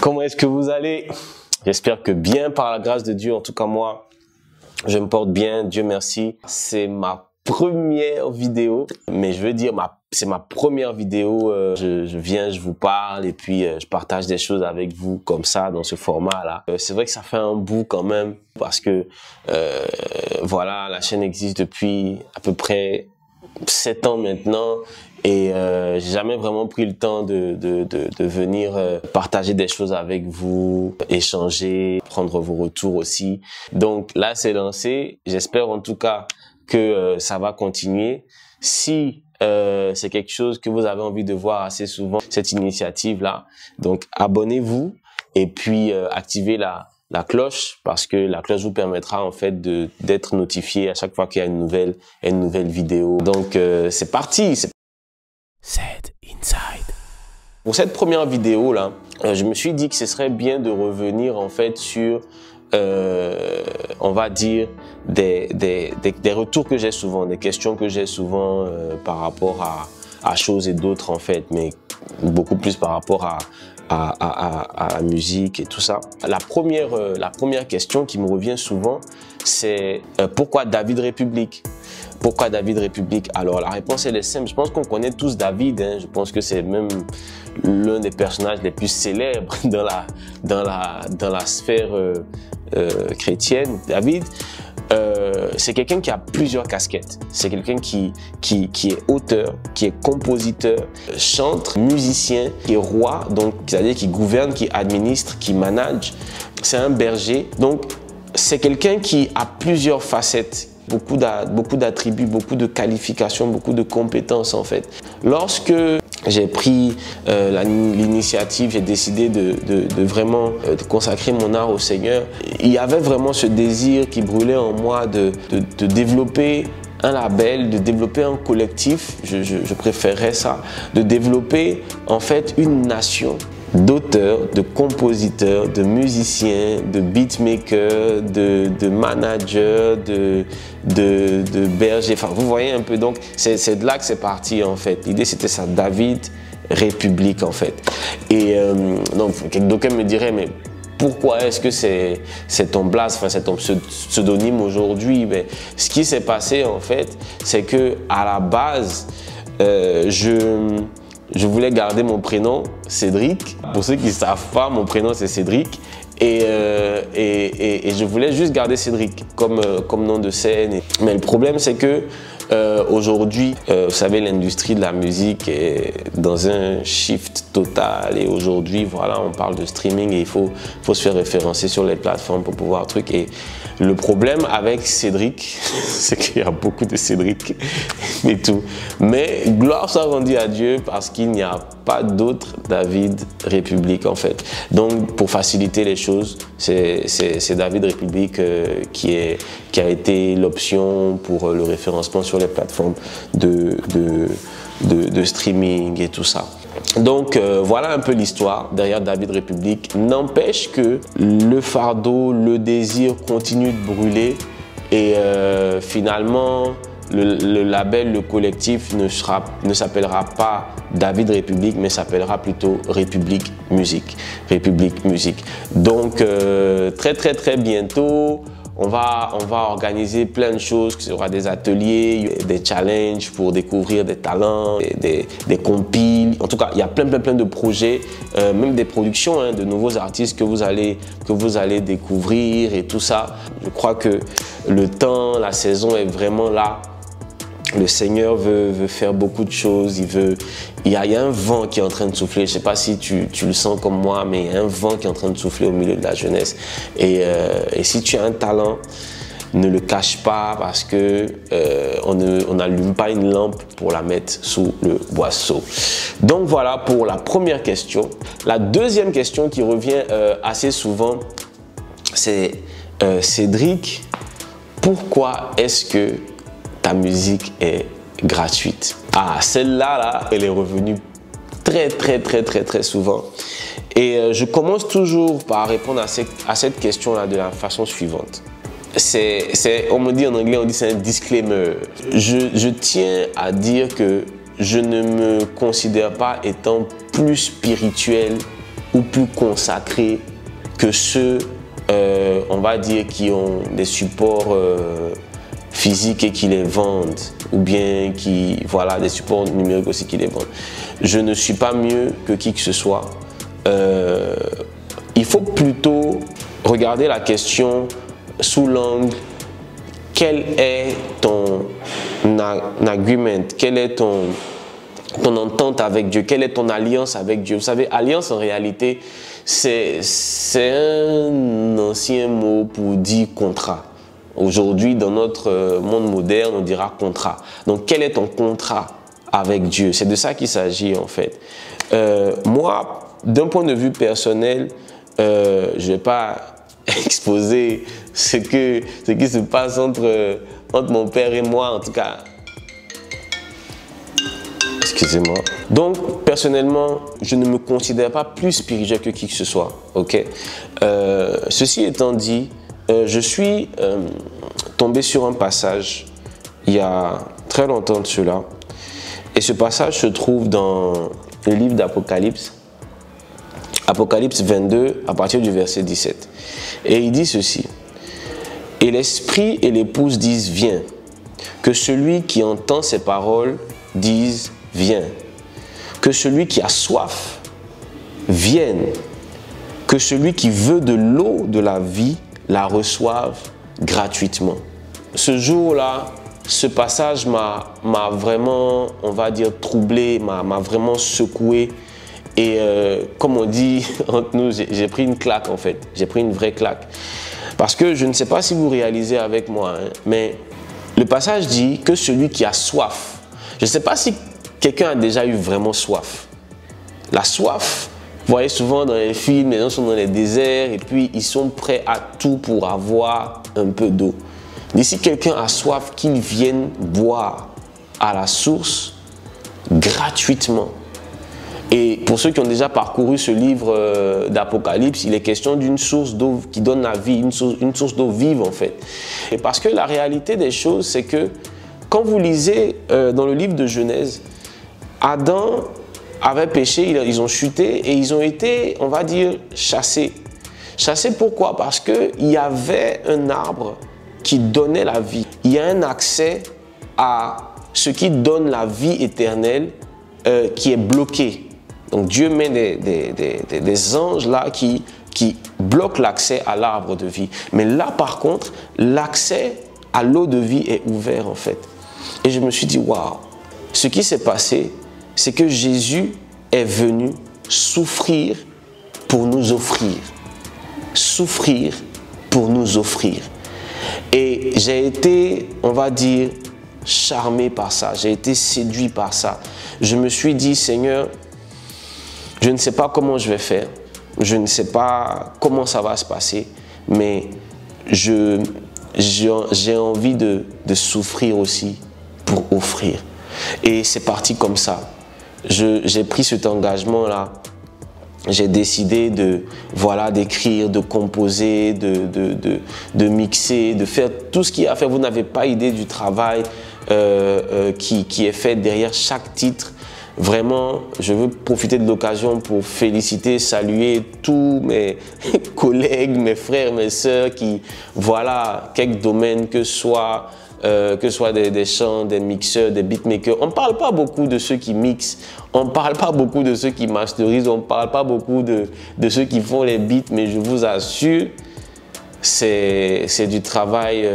Comment est-ce que vous allez? J'espère que bien par la grâce de Dieu. En tout cas moi, je me porte bien, Dieu merci. C'est ma première vidéo, mais je veux dire c'est ma première vidéo. Je viens, je vous parle et puis je partage des choses avec vous comme ça dans ce format-là. C'est vrai que ça fait un bout quand même parce que voilà, la chaîne existe depuis à peu près 7 ans maintenant. Et j'ai jamais vraiment pris le temps de venir partager des choses avec vous, échanger, prendre vos retours aussi. Donc là, c'est lancé. J'espère en tout cas que ça va continuer. Si c'est quelque chose que vous avez envie de voir assez souvent, cette initiative-là, donc abonnez-vous et puis activez la cloche, parce que la cloche vous permettra en fait d'être notifié à chaque fois qu'il y a une nouvelle vidéo. Donc c'est parti. Said Inside. Pour cette première vidéo là, je me suis dit que ce serait bien de revenir en fait sur, on va dire des retours que j'ai souvent, des questions que j'ai souvent par rapport à choses et d'autres en fait, mais beaucoup plus par rapport à la musique et tout ça. La première question qui me revient souvent, c'est pourquoi David République? Pourquoi David République? Alors la réponse elle est simple. Je pense qu'on connaît tous David. Je pense que c'est même l'un des personnages les plus célèbres dans la sphère chrétienne. David, c'est quelqu'un qui a plusieurs casquettes. C'est quelqu'un qui est auteur, qui est compositeur, chantre, musicien, qui est roi, donc c'est-à-dire qui gouverne, qui administre, qui manage. C'est un berger. Donc c'est quelqu'un qui a plusieurs facettes. Beaucoup d'attributs, beaucoup de qualifications, beaucoup de compétences en fait. Lorsque j'ai pris l'initiative, j'ai décidé de vraiment consacrer mon art au Seigneur, il y avait vraiment ce désir qui brûlait en moi de développer un label, de développer un collectif, je préférerais ça, de développer en fait une nation d'auteurs, de compositeurs, de musiciens, de beatmakers, de managers, de bergers. Enfin, vous voyez un peu. Donc, c'est de là que c'est parti en fait. L'idée, c'était ça, David République en fait. Et donc, d'aucuns me diraient, mais pourquoi est-ce que c'est ton blaze, enfin c'est ton pseudonyme aujourd'hui? Mais ce qui s'est passé en fait, c'est que à la base, je voulais garder mon prénom, Cédric. Pour ceux qui ne savent pas, mon prénom c'est Cédric. Et je voulais juste garder Cédric comme nom de scène. Mais le problème c'est que aujourd'hui, vous savez, l'industrie de la musique est dans un shift total. Et aujourd'hui, voilà, on parle de streaming et il faut se faire référencer sur les plateformes pour pouvoir truc. Et le problème avec Cédric, c'est qu'il y a beaucoup de Cédric et tout. Mais gloire soit rendue à Dieu parce qu'il n'y a pas d'autre David République en fait. Donc pour faciliter les choses, c'est David République qui a été l'option pour le référencement sur les plateformes de streaming et tout ça. Donc voilà un peu l'histoire derrière David République. N'empêche que le fardeau, le désir continue de brûler et finalement le label, le collectif ne s'appellera pas David République, mais s'appellera plutôt République Musique. République Musique. Donc très bientôt, on va organiser plein de choses, que ce sera des ateliers, des challenges pour découvrir des talents, des compiles. En tout cas, il y a plein de projets, même des productions de nouveaux artistes que vous allez découvrir et tout ça. Je crois que le temps, la saison est vraiment là. Le Seigneur veut faire beaucoup de choses. Il y a un vent qui est en train de souffler. Je ne sais pas si tu le sens comme moi, mais il y a un vent qui est en train de souffler au milieu de la jeunesse. Et si tu as un talent, ne le cache pas parce que on n'allume pas une lampe pour la mettre sous le boisseau. Donc voilà pour la première question. La deuxième question qui revient assez souvent, c'est Cédric, pourquoi est-ce que ta musique est gratuite? Ah, celle-là, elle est revenue très souvent. Et je commence toujours par répondre à cette question-là de la façon suivante. On me dit en anglais, on dit c'est un disclaimer. Je tiens à dire que je ne me considère pas étant plus spirituel ou plus consacrés que ceux, on va dire, qui ont des supports physiques et qui les vendent, ou bien qui, voilà, des supports numériques aussi qui les vendent. Je ne suis pas mieux que qui que ce soit. Il faut plutôt regarder la question sous l'angle: quel est ton agreement, quel est ton entente avec Dieu, quelle est ton alliance avec Dieu. Vous savez, alliance en réalité, c'est un ancien mot pour dire contrat. Aujourd'hui, dans notre monde moderne, on dira contrat. Donc, quel est ton contrat avec Dieu? C'est de ça qu'il s'agit en fait. Moi, d'un point de vue personnel, je ne vais pas exposer ce qui se passe entre mon père et moi, en tout cas. Excusez-moi. Donc, personnellement, je ne me considère pas plus spirituel que qui que ce soit. Ok. Ceci étant dit, je suis tombé sur un passage il y a très longtemps de cela. Et ce passage se trouve dans le livre d'Apocalypse. Apocalypse 22, à partir du verset 17. Et il dit ceci: « Et l'Esprit et l'épouse disent, viens. Que celui qui entend ces paroles dise, viens. Que celui qui a soif vienne. Que celui qui veut de l'eau de la vie la reçoive gratuitement. » Ce jour-là, ce passage m'a vraiment, on va dire, troublé, m'a vraiment secoué. Et comme on dit entre nous, j'ai pris une claque en fait. J'ai pris une vraie claque. Parce que je ne sais pas si vous réalisez avec moi, hein, mais le passage dit que celui qui a soif. Je ne sais pas si quelqu'un a déjà eu vraiment soif. La soif, vous voyez souvent dans les films, les gens sont dans les déserts et puis ils sont prêts à tout pour avoir un peu d'eau. Mais si quelqu'un a soif, qu'il vienne boire à la source gratuitement. Et pour ceux qui ont déjà parcouru ce livre d'Apocalypse, il est question d'une source d'eau qui donne la vie, une source d'eau vive en fait. Et parce que la réalité des choses, c'est que quand vous lisez dans le livre de Genèse, Adam avait péché, ils ont chuté et ils ont été, on va dire, chassés. Chassés pourquoi? Parce qu'il y avait un arbre qui donnait la vie. Il y a un accès à ce qui donne la vie éternelle qui est bloqué. Donc Dieu met des anges là qui bloquent l'accès à l'arbre de vie. Mais là par contre, l'accès à l'eau de vie est ouvert en fait. Et je me suis dit, waouh, ce qui s'est passé, c'est que Jésus est venu souffrir pour nous offrir. Souffrir pour nous offrir. Et j'ai été, on va dire, charmé par ça. J'ai été séduit par ça. Je me suis dit, Seigneur, je ne sais pas comment je vais faire. Je ne sais pas comment ça va se passer. Mais j'ai envie de souffrir aussi pour offrir. Et c'est parti comme ça. J'ai pris cet engagement-là. J'ai décidé d'écrire, de composer, de mixer, de faire tout ce qu'il y a à faire. Vous n'avez pas idée du travail qui est fait derrière chaque titre. Vraiment, je veux profiter de l'occasion pour féliciter, saluer tous mes collègues, mes frères, mes sœurs qui, voilà, quelques domaines, que ce soit des chants, des mixeurs, des beatmakers. On ne parle pas beaucoup de ceux qui mixent, on ne parle pas beaucoup de ceux qui masterisent, on ne parle pas beaucoup de ceux qui font les beats, mais je vous assure, c'est du travail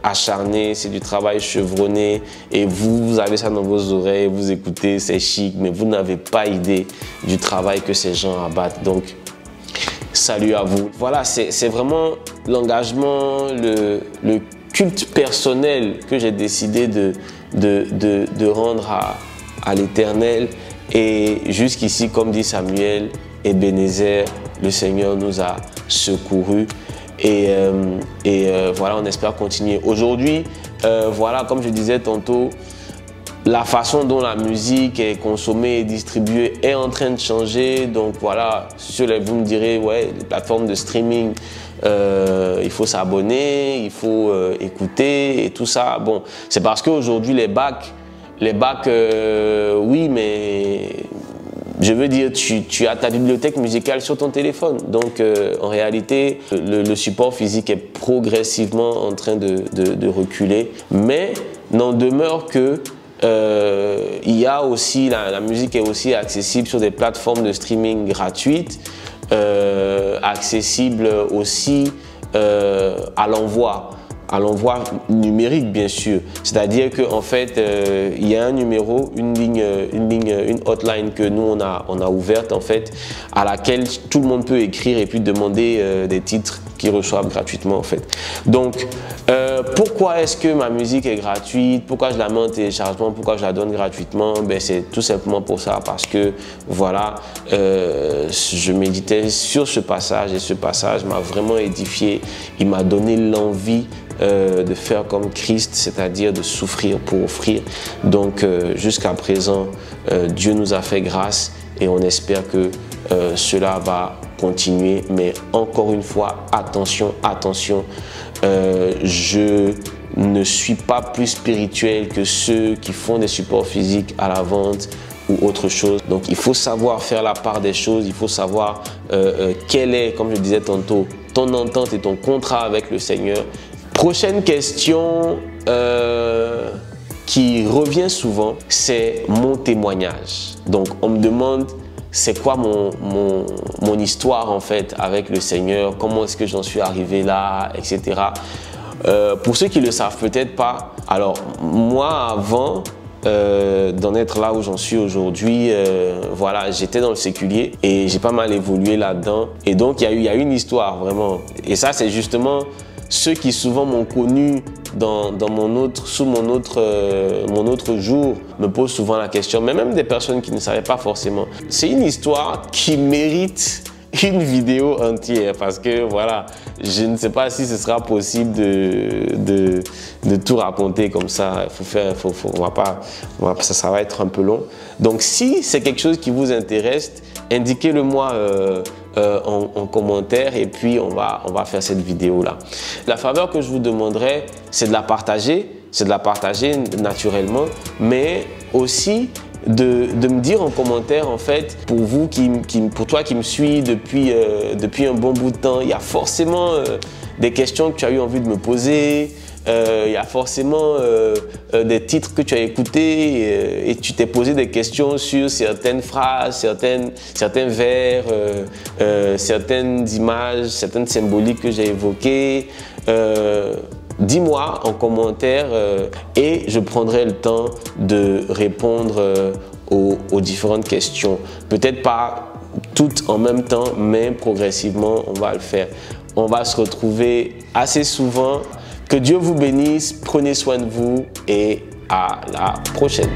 acharné, c'est du travail chevronné et vous avez ça dans vos oreilles, vous écoutez, c'est chic, mais vous n'avez pas idée du travail que ces gens abattent. Donc, salut à vous. Voilà, c'est vraiment l'engagement, le culte personnel que j'ai décidé de rendre à l'Éternel. Et jusqu'ici, comme dit Samuel, Ebenezer, le Seigneur nous a secourus. Et voilà, on espère continuer. Aujourd'hui, voilà, comme je disais tantôt, la façon dont la musique est consommée et distribuée est en train de changer. Donc voilà, vous me direz, ouais, les plateformes de streaming, il faut s'abonner, il faut écouter et tout ça. Bon, c'est parce qu'aujourd'hui, les bacs, oui, mais je veux dire, tu as ta bibliothèque musicale sur ton téléphone. Donc, en réalité, le support physique est progressivement en train de reculer. Mais n'en demeure que il y a aussi, la musique est aussi accessible sur des plateformes de streaming gratuites, accessible aussi à l'envoi numérique, bien sûr. C'est-à-dire qu'en fait, il y a un numéro, une hotline que nous on a ouverte en fait, à laquelle tout le monde peut écrire et puis demander des titres qu'ils reçoivent gratuitement en fait. Donc, pourquoi est-ce que ma musique est gratuite? Pourquoi je la mets en téléchargement? Pourquoi je la donne gratuitement? Ben, c'est tout simplement pour ça, parce que voilà, je méditais sur ce passage et ce passage m'a vraiment édifié. Il m'a donné l'envie de faire comme Christ, c'est-à-dire de souffrir pour offrir. Donc jusqu'à présent, Dieu nous a fait grâce et on espère que cela va continuer. Mais encore une fois, attention, attention, je ne suis pas plus spirituel que ceux qui font des supports physiques à la vente ou autre chose. Donc il faut savoir faire la part des choses, il faut savoir quelle est, comme je disais tantôt, ton entente et ton contrat avec le Seigneur. Prochaine question qui revient souvent, c'est mon témoignage. Donc on me demande c'est quoi mon histoire en fait avec le Seigneur, comment est-ce que j'en suis arrivé là, etc. Pour ceux qui ne le savent peut-être pas, alors moi avant d'en être là où j'en suis aujourd'hui, voilà, j'étais dans le séculier et j'ai pas mal évolué là-dedans. Et donc il y a une histoire vraiment. Et ça c'est justement ceux qui souvent m'ont connu sous mon autre jour me posent souvent la question, mais même des personnes qui ne savaient pas forcément. C'est une histoire qui mérite une vidéo entière parce que voilà, je ne sais pas si ce sera possible de tout raconter comme ça. Ça va être un peu long. Donc si c'est quelque chose qui vous intéresse, indiquez-le moi en commentaire et puis on va faire cette vidéo là. La faveur que je vous demanderai, c'est de la partager, naturellement, mais aussi de me dire en commentaire en fait, pour toi qui me suis depuis un bon bout de temps, il y a forcément des questions que tu as eu envie de me poser. Il y a forcément des titres que tu as écoutés et tu t'es posé des questions sur certaines phrases, certains vers, certaines images, certaines symboliques que j'ai évoquées. Dis-moi en commentaire et je prendrai le temps de répondre aux différentes questions. Peut-être pas toutes en même temps, mais progressivement, on va le faire. On va se retrouver assez souvent. Que Dieu vous bénisse, prenez soin de vous et à la prochaine.